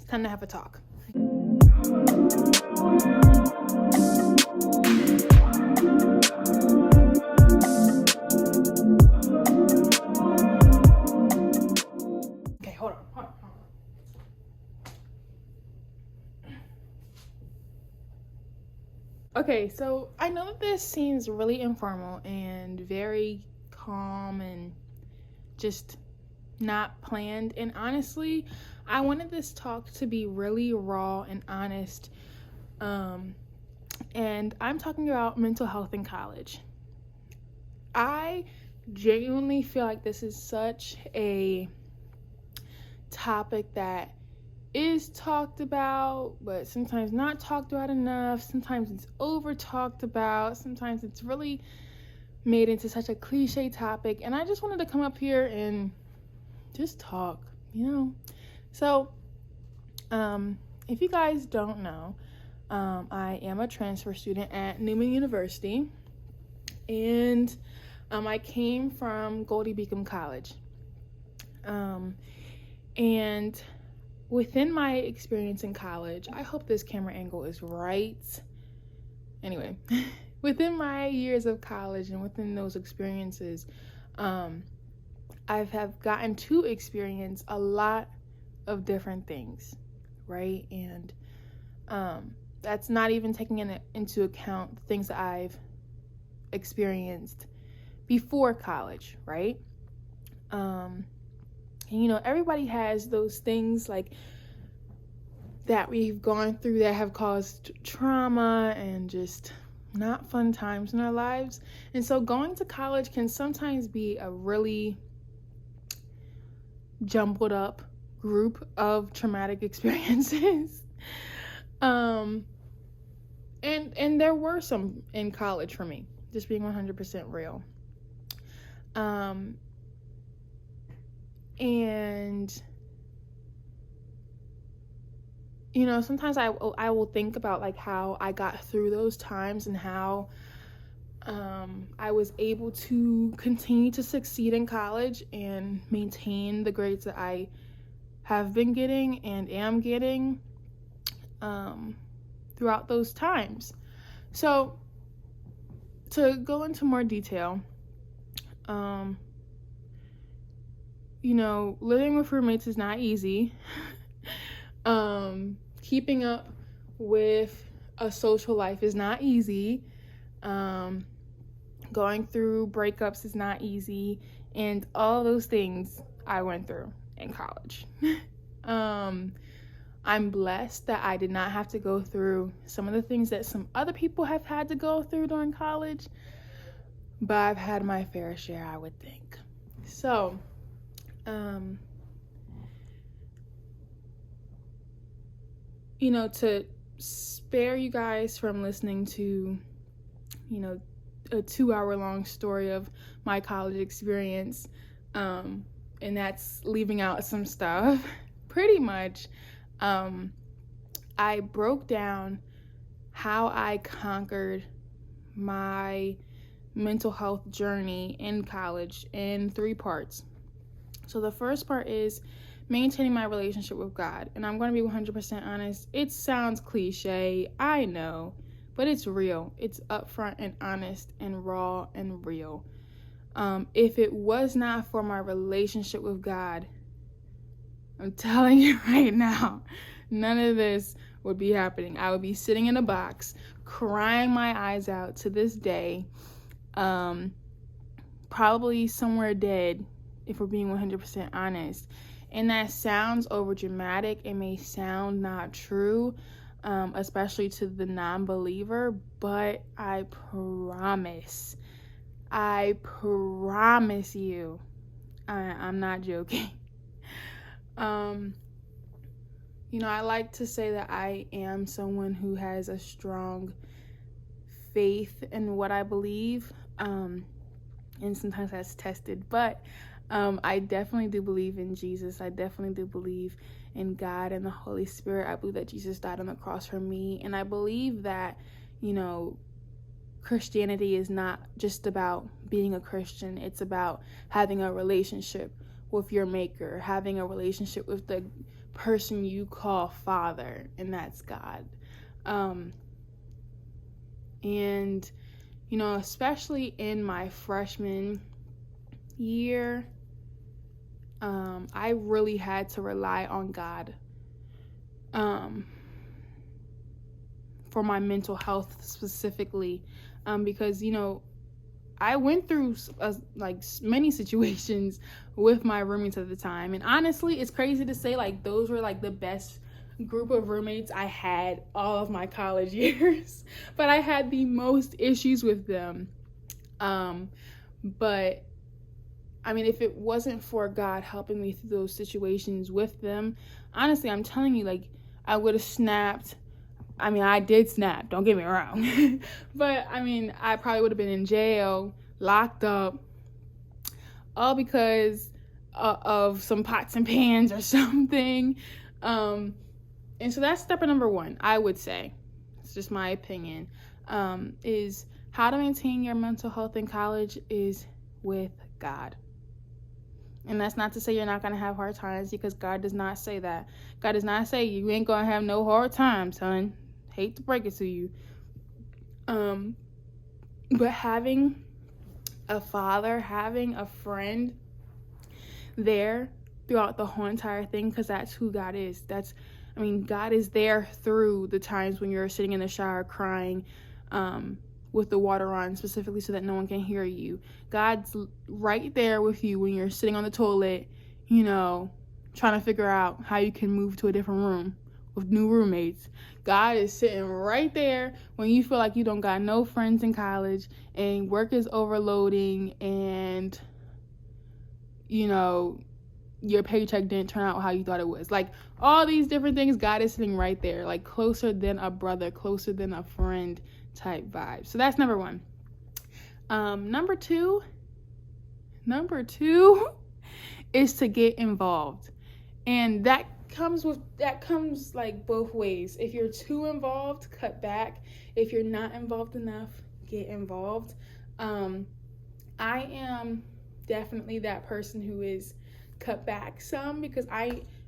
It's time to have a talk. Okay, hold on. Okay, so I know that this seems really informal and very calm and just not planned. And honestly, I wanted this talk to be really raw and honest. And I'm talking about mental health in college. I genuinely feel like this is such a topic that is talked about, but sometimes not talked about enough. Sometimes it's over talked about. Sometimes it's really made into such a cliche topic. And I just wanted to come up here and just talk, So, if you guys don't know, I am a transfer student at Newman University, and I came from Goldie Beacom College. And within my experience in college, I hope this camera angle is right. Anyway, within my years of college and within those experiences, I have gotten to experience a lot of different things, right? And that's not even taking into account the things that I've experienced before college, right? And everybody has those things like that we've gone through that have caused trauma and just not fun times in our lives. And so going to college can sometimes be a really jumbled up group of traumatic experiences. And there were some in college for me, just being 100% real. And sometimes I will think about like how I got through those times and how I was able to continue to succeed in college and maintain the grades that I have been getting and am getting throughout those times. So to go into more detail, living with roommates is not easy. Keeping up with a social life is not easy. Going through breakups is not easy. And all those things I went through in college. I'm blessed that I did not have to go through some of the things that some other people have had to go through during college. But I've had my fair share, I would think. So, to spare you guys from listening to, a 2-hour-long story of my college experience, and that's leaving out some stuff, pretty much, I broke down how I conquered my mental health journey in college in 3 parts. So the first part is maintaining my relationship with God. And I'm going to be 100% honest. It sounds cliche, I know, but it's real. It's upfront and honest and raw and real. If it was not for my relationship with God, I'm telling you right now, none of this would be happening. I would be sitting in a box, crying my eyes out to this day, probably somewhere dead, if we're being 100% honest. And that sounds over dramatic. It may sound not true, especially to the non-believer, but I promise you, I'm not joking. I like to say that I am someone who has a strong faith in what I believe, and sometimes that's tested, but I definitely do believe in Jesus. I definitely do believe in God and the Holy Spirit. I believe that Jesus died on the cross for me, and I believe that, Christianity is not just about being a Christian. It's about having a relationship with your maker, having a relationship with the person you call Father, and that's God. And, you know, especially in my freshman year, I really had to rely on God for my mental health specifically, because, you know, I went through like many situations with my roommates at the time, and honestly, it's crazy to say like those were like the best group of roommates I had all of my college years, but I had the most issues with them. But I mean, if it wasn't for God helping me through those situations with them, honestly, I'm telling you, like, I would have snapped. I mean, I did snap, don't get me wrong. But, I mean, I probably would have been in jail, locked up, all because of some pots and pans or something. And so that's step number one, I would say. It's just my opinion. Is how to maintain your mental health in college is with God. And that's not to say you're not going to have hard times, because God does not say that. God does not say you ain't going to have no hard times, son. Hate to break it to you. But having a father, having a friend there throughout the whole entire thing, because that's who God is. God is there through the times when you're sitting in the shower crying, with the water on, specifically so that no one can hear you. God's right there with you when you're sitting on the toilet, you know, trying to figure out how you can move to a different room with new roommates. God is sitting right there when you feel like you don't got no friends in college and work is overloading and, you know, your paycheck didn't turn out how you thought it was. Like, all these different things, God is sitting right there, like closer than a brother, closer than a friend type vibe. So that's number one. Number two is to get involved. And that comes like both ways. If you're too involved, cut back. If you're not involved enough, get involved. I am definitely that person who is cut back some, because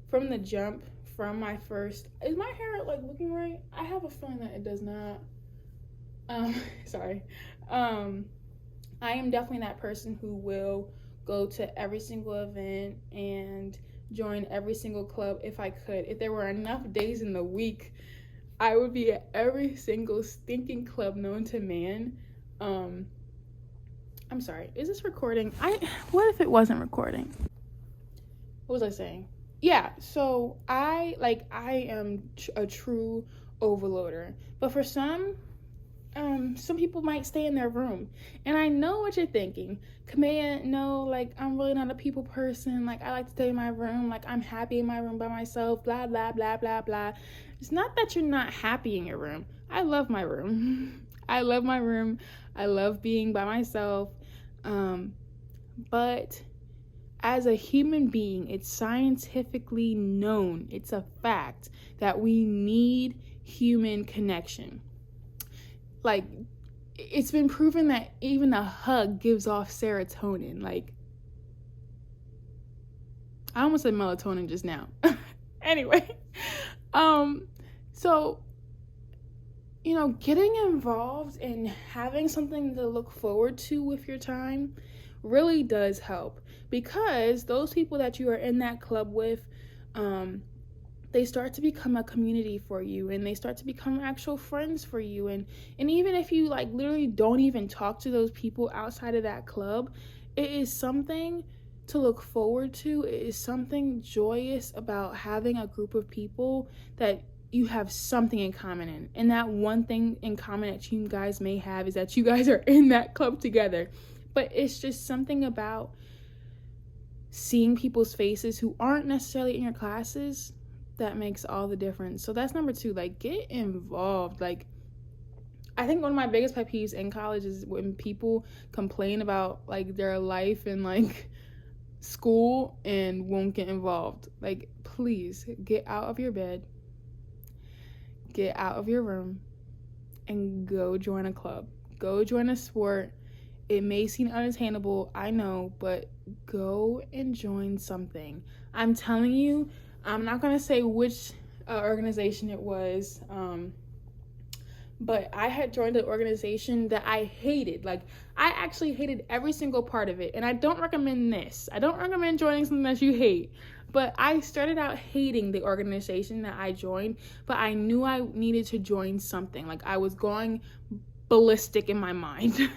from the jump, from my first, is my hair like looking right? I have a feeling that it does not. Sorry. I am definitely that person who will go to every single event and join every single club if I could. If there were enough days in the week, I would be at every single stinking club known to man. I'm sorry, is this recording? What if it wasn't recording? What was I saying? Yeah, so I am a true overloader, but for some people might stay in their room. And I know what you're thinking. Kimaya, no, like, I'm really not a people person. Like, I like to stay in my room. Like, I'm happy in my room by myself, blah, blah, blah, blah, blah. It's not that you're not happy in your room. I love my room. I love my room. I love being by myself. But as a human being, it's scientifically known, it's a fact, that we need human connection. Like, it's been proven that even a hug gives off serotonin. Like, I almost said melatonin just now. Anyway, so, you know, getting involved and having something to look forward to with your time really does help, because those people that you are in that club with, they start to become a community for you, and they start to become actual friends for you. And even if you like literally don't even talk to those people outside of that club, it is something to look forward to. It is something joyous about having a group of people that you have something in common in. And that one thing in common that you guys may have is that you guys are in that club together. But it's just something about seeing people's faces who aren't necessarily in your classes that makes all the difference. So that's number two, like, get involved. Like, I think one of my biggest pet peeves in college is when people complain about like their life and like school and won't get involved. Like, please get out of your bed, get out of your room, and go join a club, go join a sport, It may seem unattainable, I know, but go and join something. I'm telling you, I'm not going to say which organization it was, but I had joined an organization that I hated. Like, I actually hated every single part of it. And I don't recommend this. I don't recommend joining something that you hate. But I started out hating the organization that I joined, but I knew I needed to join something. Like, I was going ballistic in my mind.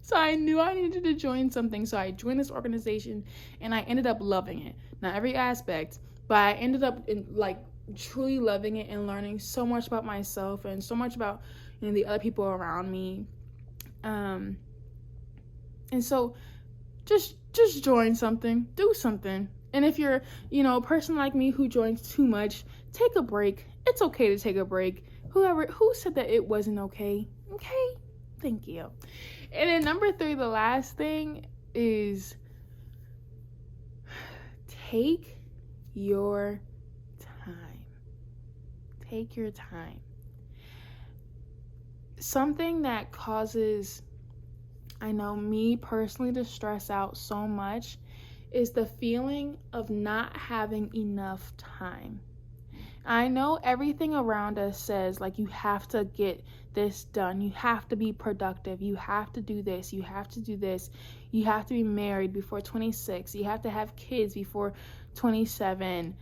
So I knew I needed to join something. So I joined this organization, and I ended up loving it. Not every aspect, but I ended up truly loving it and learning so much about myself and so much about, you know, the other people around me. And so just join something, do something. And if you're, you know, a person like me who joins too much, take a break. It's okay to take a break. Who said that it wasn't okay? Okay? Thank you. And then number 3, the last thing is take your time. Take your time. Something that causes, I know, me personally to stress out so much is the feeling of not having enough time. I know everything around us says, like, you have to get this done. You have to be productive. You have to do this. You have to do this. You have to be married before 26. You have to have kids before 27.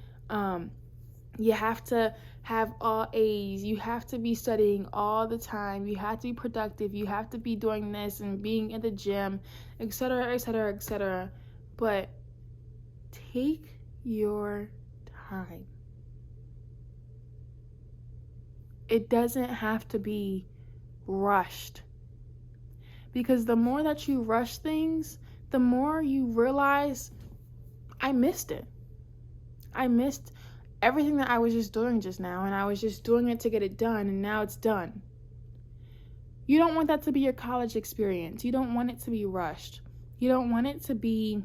You have to have all A's. You have to be studying all the time. You have to be productive. You have to be doing this and being in the gym, etc., etc., etc. But take your time. It doesn't have to be rushed. Because the more that you rush things, the more you realize, I missed it. I missed everything that I was just doing just now, and I was just doing it to get it done, and now it's done. You don't want that to be your college experience. You don't want it to be rushed. You don't want it to be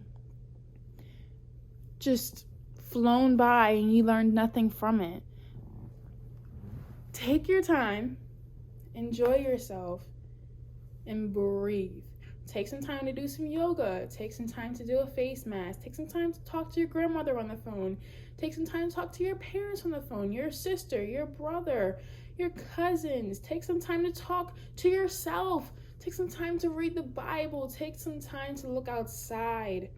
just flown by and you learned nothing from it. Take your time, enjoy yourself, and breathe. Take some time to do some yoga. Take some time to do a face mask. Take some time to talk to your grandmother on the phone. Take some time to talk to your parents on the phone, your sister, your brother, your cousins. Take some time to talk to yourself. Take some time to read the Bible. Take some time to look outside.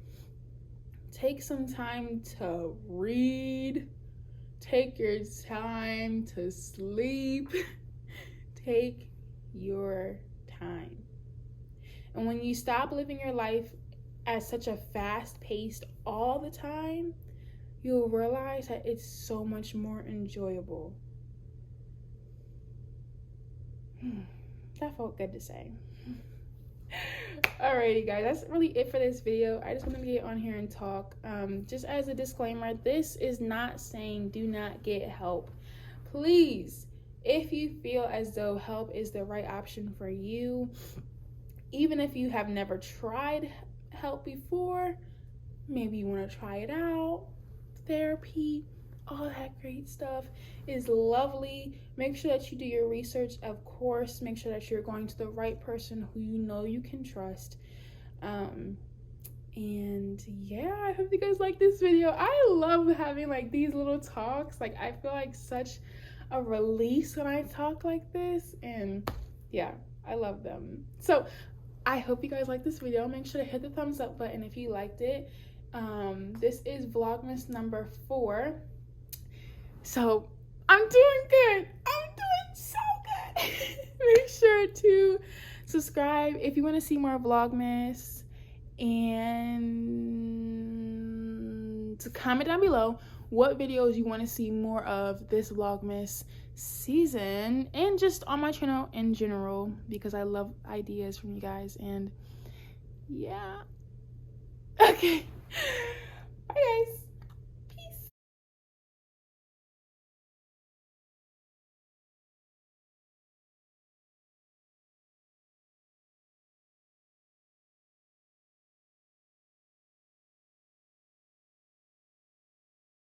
Take some time to read. Take your time to sleep. Take your time. And when you stop living your life at such a fast pace all the time, you'll realize that it's so much more enjoyable. That felt good to say. Alrighty guys, that's really it for this video. I just wanted to get on here and talk. Just as a disclaimer, this is not saying do not get help. Please, if you feel as though help is the right option for you, even if you have never tried help before, maybe you want to try it out. Therapy, all that great stuff is lovely. Make sure that you do your research, of course. Make sure that you're going to the right person who you know you can trust. And yeah, I hope you guys like this video. I love having like these little talks. Like, I feel like such a release when I talk like this, and yeah, I love them. So I hope you guys like this video. Make sure to hit the thumbs up button if you liked it. This is Vlogmas number 4. So I'm doing good. I'm doing so good. Make sure to subscribe if you want to see more Vlogmas, and to comment down below what videos you want to see more of this Vlogmas season, and just on my channel in general, because I love ideas from you guys. And yeah, okay, bye guys.